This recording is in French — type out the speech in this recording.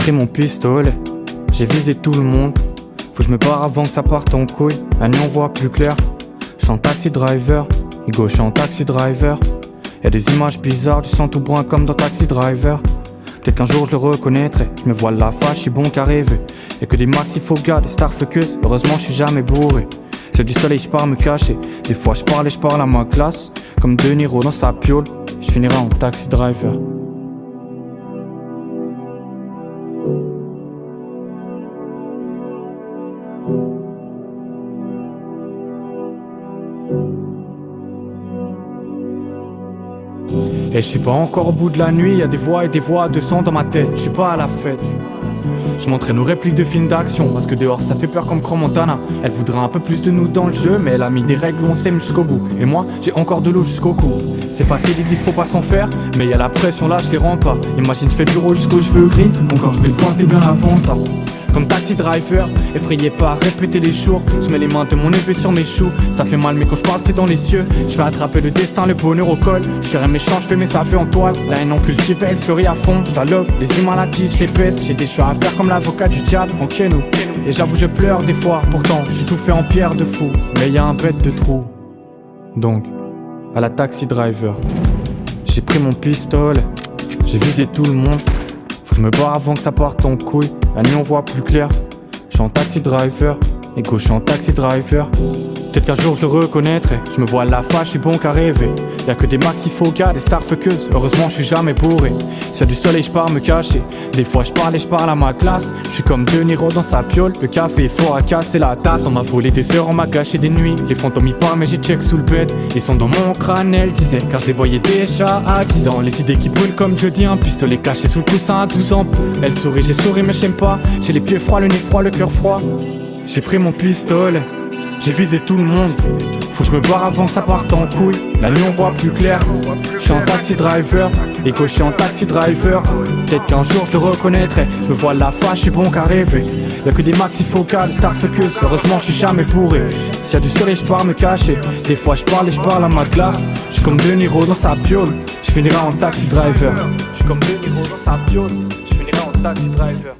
pris mon pistolet, j'ai visé tout le monde. Faut que je me barre avant que ça parte en couille. La nuit on voit plus clair. J'suis en taxi driver, Hugo j'suis en taxi driver. Y'a des images bizarres, du sang tout brun comme dans Taxi Driver. Peut-être qu'un jour je le reconnaîtrai. Je me voile la face, j'suis bon qu'à rêver. Y'a que des maxi faux gars, des starfuckers. Heureusement j'suis jamais bourré. C'est du soleil, j'pars me cacher. Des fois j'parle et j'parle à ma classe. Comme De Niro dans sa piole, j'finirai en taxi driver. Et je suis pas encore au bout de la nuit, y'a des voix et des voix de sang dans ma tête, je suis pas à la fête. Je m'entraîne aux répliques de films d'action, parce que dehors ça fait peur comme Montana. Elle voudrait un peu plus de nous dans le jeu, mais elle a mis des règles où on s'aime jusqu'au bout. Et moi, j'ai encore de l'eau jusqu'au cou. C'est facile, ils disent faut pas s'en faire, mais y'a la pression là, je les rends pas. Imagine, je fais le bureau jusqu'aux cheveux gris, mon corps je vais le froisser bien avant ça. Comme taxi driver, effrayé par répéter les jours. Je mets les mains de mon neveu sur mes choux. Ça fait mal mais quand je parle c'est dans les cieux. Je vais attraper le destin, le bonheur au col. Je serai méchant, je fais mes affaires en toile. La haine en cultivée, elle fleurit à fond. Je la love, les humains la disent, je les pèse. J'ai des choix à faire comme l'avocat du diable en nous. Et j'avoue je pleure des fois, pourtant je suis tout fait en pierre de fou. Mais y a un bête de trou. Donc, à la taxi driver, j'ai pris mon pistolet, j'ai visé tout le monde. Faut que je me barre avant que ça parte en couille. La nuit on voit plus clair. J'suis en taxi driver, Ego j'suis en taxi driver. Peut-être qu'un jour je le reconnaîtrai. Je me vois à la face, je suis bon qu'à rêver. Y'a que des maxi faux gars, des starfuckeuses. Heureusement je suis jamais bourré. S'il y a du soleil je pars me cacher. Des fois je parle et je parle à ma classe. Je suis comme De Niro dans sa piole. Le café est fort à casser la tasse. On m'a volé des heures, on m'a gâché des nuits. Les fantômes y parlent mais j'ai check sous le bed. Ils sont dans mon crâne, elle disait. Car je les voyais déjà à 10 ans. Les idées qui brûlent comme jeudi, un pistolet caché sous le coussin à 12 ans. Elle sourit, j'ai souri mais j'aime pas. J'ai les pieds froids, le nez froid, le cœur froid. J'ai pris mon pistolet, j'ai visé tout le monde. Faut que je me barre avant que ça parte en couille. La nuit on voit plus clair. Je suis en taxi driver, Ego je suis en taxi driver. Peut-être qu'un jour je le reconnaîtrai. Je me vois la face, je suis bon qu'à rêver. Y'a que des maxi focales, starfuckeuses. Heureusement je suis jamais bourré. S'il y a du soleil je pars me cacher. Des fois je parle et je parle à ma classe. Je suis comme De Niro dans sa piole. Je finirai en taxi driver. Je suis comme De Niro dans sa piole. Je finirai en taxi driver.